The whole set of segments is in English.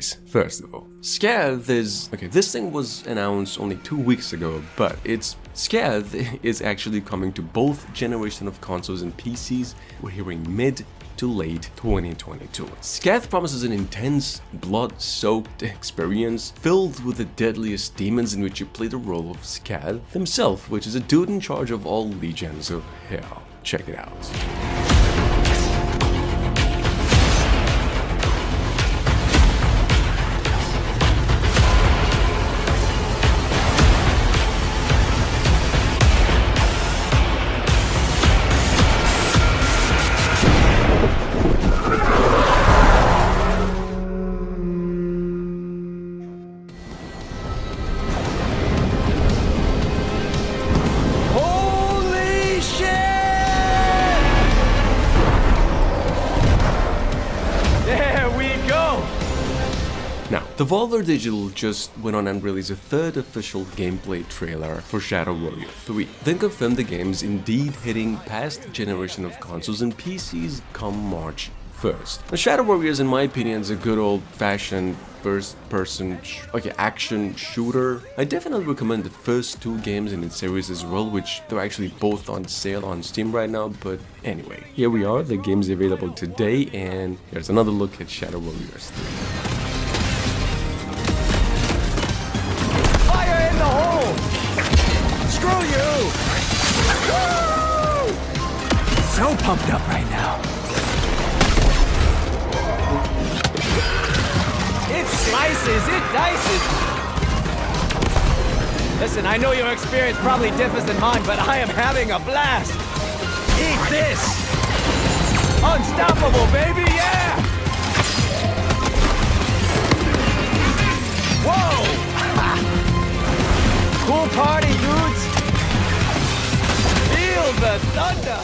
guys, first of all, Scath this thing was announced only 2 weeks ago, but Scath is actually coming to both generation of consoles and PCs. We're hearing mid to late 2022. Scath promises an intense, blood-soaked experience filled with the deadliest demons in which you play the role of Scath himself, which is a dude in charge of all legions of hell. Check it out. Now, Devolver Digital just went on and released a third official gameplay trailer for Shadow Warrior 3, then confirmed the game's indeed hitting past generation of consoles and PCs come March 1st. Now, Shadow Warriors, in my opinion, is a good old-fashioned first-person action shooter. I definitely recommend the first 2 games in its series as well, which they're actually both on sale on Steam right now, but anyway, here we are, the game's available today, and here's another look at Shadow Warriors 3. Screw you! Woo! So pumped up right now. It slices, it dices. Listen, I know your experience probably differs than mine, but I am having a blast. Eat this! Unstoppable, baby, yeah! Whoa! Cool party, dudes! Feel the thunder!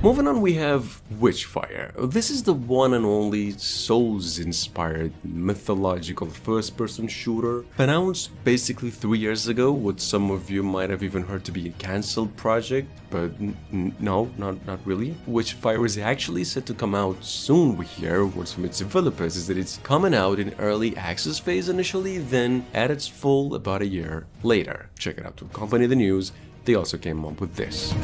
Moving on, we have Witchfire. This is the one and only Souls-inspired mythological first-person shooter, announced basically 3 years ago, what some of you might have even heard to be a cancelled project, but no, not really. Witchfire is actually set to come out soon. We hear words from its developers is that it's coming out in early access phase initially, then at its full about a year later. Check it out to accompany the news. They also came up with this.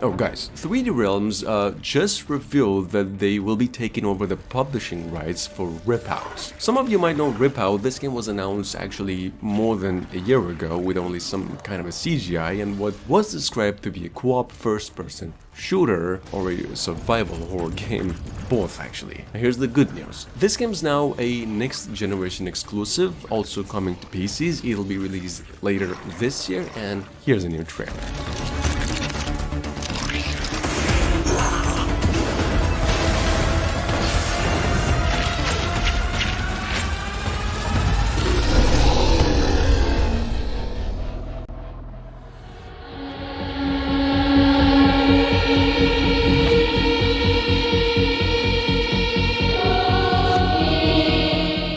Oh guys, 3D Realms just revealed that they will be taking over the publishing rights for Rip Out. Some of you might know Rip Out. This game was announced actually more than a year ago with only some kind of a CGI and what was described to be a co-op first-person shooter or a survival horror game, both actually. Now here's the good news. This game's now a next generation exclusive, also coming to PCs. It'll be released later this year, and here's a new trailer.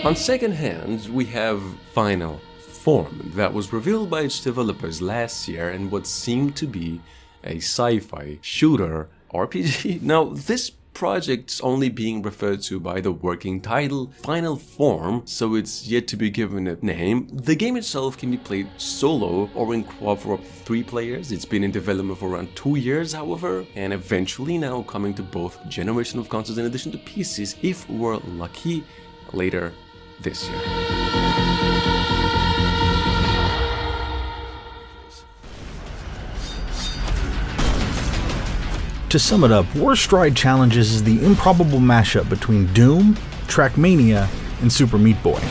On second hand, we have Final Form, that was revealed by its developers last year and what seemed to be a sci-fi shooter RPG. Now, this project's only being referred to by the working title Final Form, so it's yet to be given a name. The game itself can be played solo or in co-op for up to 3 players. It's been in development for around 2 years, however, and eventually now coming to both generation of consoles in addition to PCs if we're lucky later this year. To sum it up, Warstride Challenges is the improbable mashup between Doom, Trackmania, and Super Meat Boy.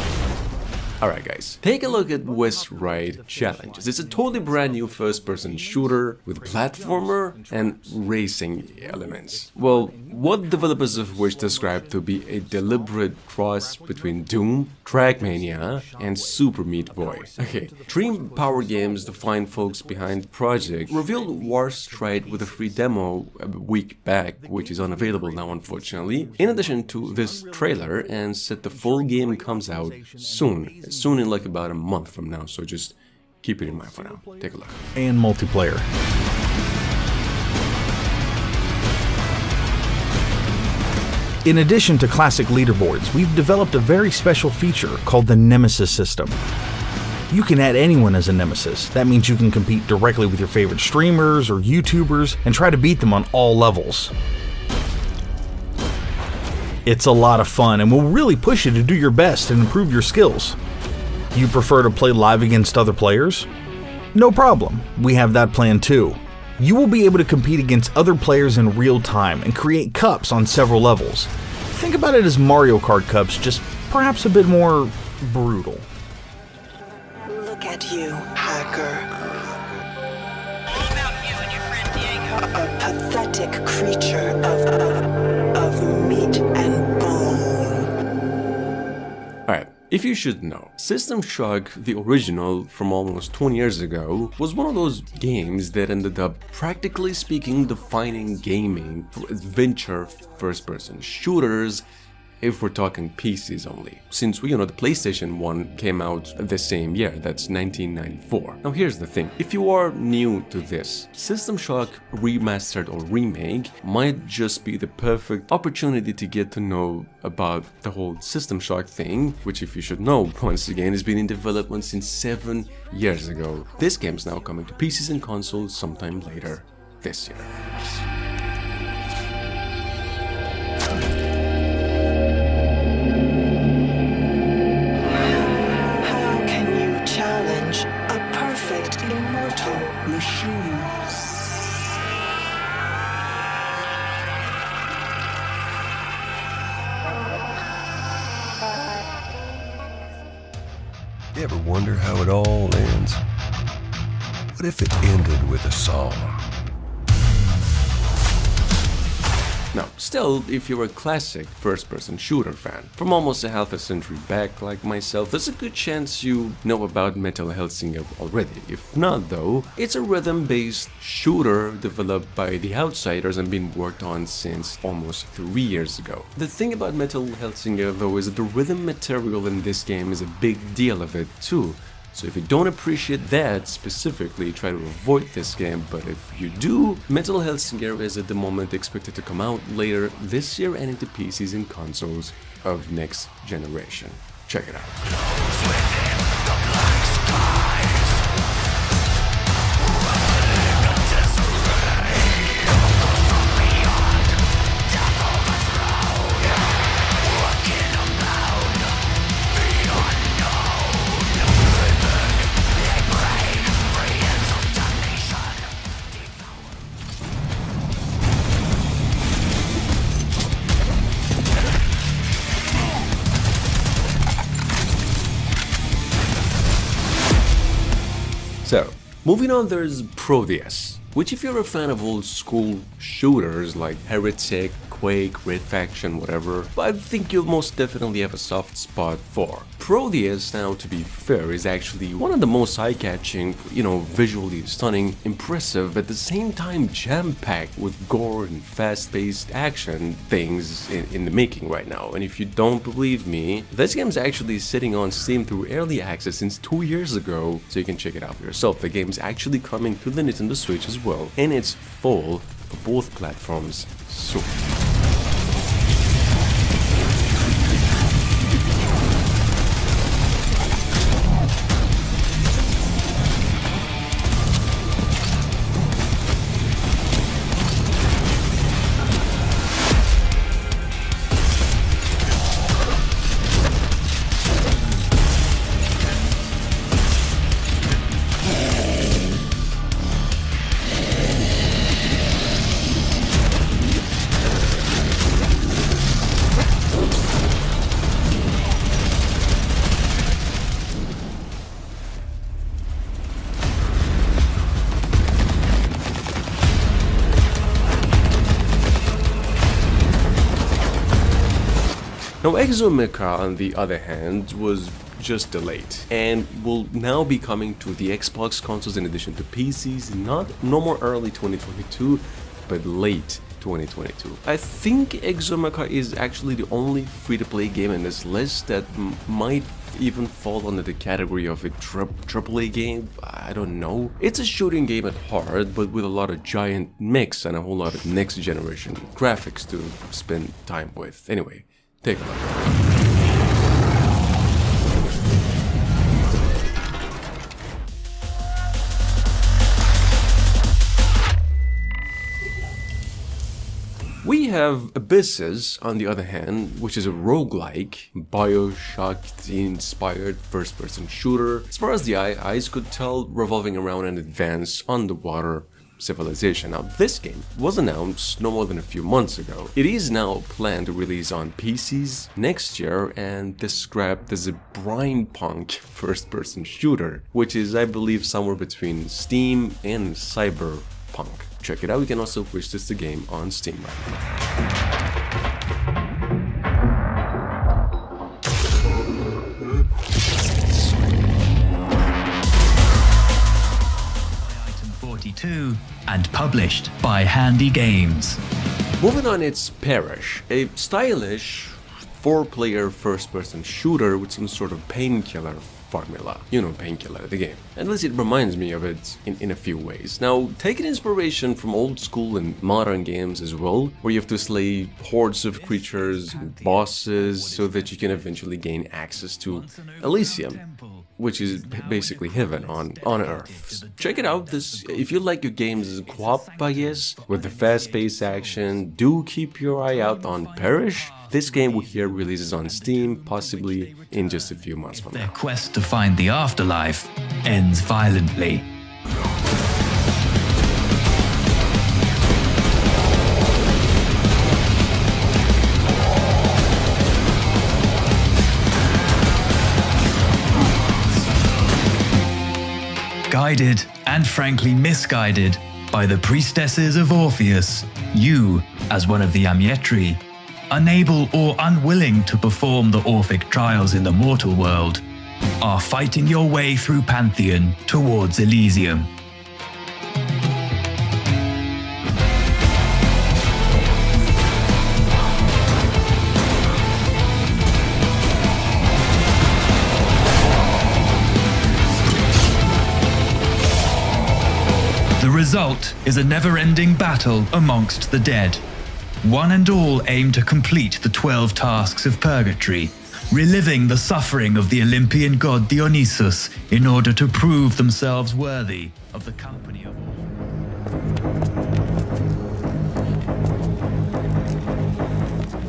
Alright guys, take a look at West-Ride Challenges. It's a totally brand new first-person shooter with platformer and racing elements. Well, what developers of which describe to be a deliberate cross between Doom, Trackmania, and Super Meat Boy. Okay, Dream Power Games, the fine folks behind the project, revealed West-Ride with a free demo a week back, which is unavailable now unfortunately, in addition to this trailer, and said the full game comes out soon in like about a month from now, so just keep it in mind for now. Take a look. And multiplayer. In addition to classic leaderboards, we've developed a very special feature called the Nemesis system. You can add anyone as a nemesis. That means you can compete directly with your favorite streamers or YouTubers and try to beat them on all levels. It's a lot of fun and will really push you to do your best and improve your skills. You prefer to play live against other players? No problem, we have that plan too. You will be able to compete against other players in real time and create cups on several levels. Think about it as Mario Kart cups, just perhaps a bit more brutal. Look at you, hacker. A pathetic creature of meat and bone. Alright, if you should know, System Shock, the original from almost 20 years ago, was one of those games that ended up, practically speaking, defining gaming for adventure first-person shooters, if we're talking PCs only, since the PlayStation 1 came out the same year, that's 1994. Now here's the thing, if you are new to this, System Shock Remastered or Remake might just be the perfect opportunity to get to know about the whole System Shock thing, which, if you should know, once again has been in development since 7 years ago. This game's now coming to PCs and consoles sometime later this year. You ever wonder how it all ends? What if it ended with a song? Now, still, if you're a classic first-person shooter fan, from almost a half a century back like myself, there's a good chance you know about Metal Hellsinger already. If not though, it's a rhythm-based shooter developed by The Outsiders and been worked on since almost 3 years ago. The thing about Metal Hellsinger though is that the rhythm material in this game is a big deal of it too. So if you don't appreciate that specifically, try to avoid this game, but if you do, Metal Hellsinger is at the moment expected to come out later this year and into PCs and consoles of next generation. Check it out. So, moving on, there's Proteus, which, if you're a fan of old school shooters like Heretic, Quake, Red Faction, whatever, I think you'll most definitely have a soft spot for. Proteus, now to be fair, is actually one of the most eye-catching, visually stunning, impressive, at the same time jam-packed with gore and fast-paced action things in the making right now. And if you don't believe me, this game's actually sitting on Steam through early access since 2 years ago, so you can check it out for yourself. The game's actually coming to the Nintendo Switch as well, and it's full for both platforms soon. Now Exomecha, on the other hand, was just delayed and will now be coming to the Xbox consoles in addition to PCs, no more early 2022, but late 2022. I think Exomecha is actually the only free-to-play game in this list that might even fall under the category of a AAA game. I don't know. It's a shooting game at heart, but with a lot of giant mechs and a whole lot of next generation graphics to spend time with. Anyway, take a look. We have Abysses, on the other hand, which is a roguelike, Bioshock-inspired first-person shooter, as far as the eyes could tell, revolving around an advanced underwater civilization. Now, this game was announced no more than a few months ago. It is now planned to release on PCs next year and described as a brine punk first-person shooter, which is, I believe, somewhere between Steam and Cyberpunk. Check it out. You can also purchase the game on Steam right now. Item 42 and published by Handy Games. Moving on, it's Perish, a stylish 4-player first-person shooter with some sort of painkiller formula. You know, Painkiller, the game. At least it reminds me of it in a few ways. Now, taking inspiration from old school and modern games as well, where you have to slay hordes of creatures, bosses, so that you can eventually gain access to Elysium, which is basically heaven on Earth. Check it out. If you like your games co-op, I guess, with the fast-paced action, do keep your eye out on Perish. This game we hear releases on Steam, possibly in just a few months from now. Their quest to find the afterlife ends violently. Guided, and frankly misguided, by the priestesses of Orpheus, you, as one of the Amietri, unable or unwilling to perform the Orphic trials in the mortal world, are fighting your way through Pantheon towards Elysium. The result is a never-ending battle amongst the dead. One and all aim to complete the 12 tasks of purgatory, reliving the suffering of the Olympian god Dionysus in order to prove themselves worthy of the company of all.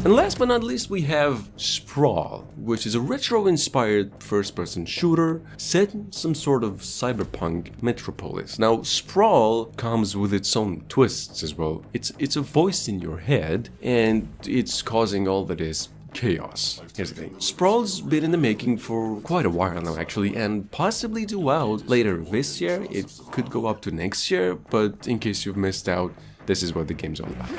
And last but not least, we have Sprawl, which is a retro-inspired first-person shooter set in some sort of cyberpunk metropolis. Now, Sprawl comes with its own twists as well. It's a voice in your head, and it's causing all that is chaos. Here's the thing. Sprawl's been in the making for quite a while now, actually, and possibly due out later this year. It could go up to next year, but in case you've missed out, this is what the game's all about.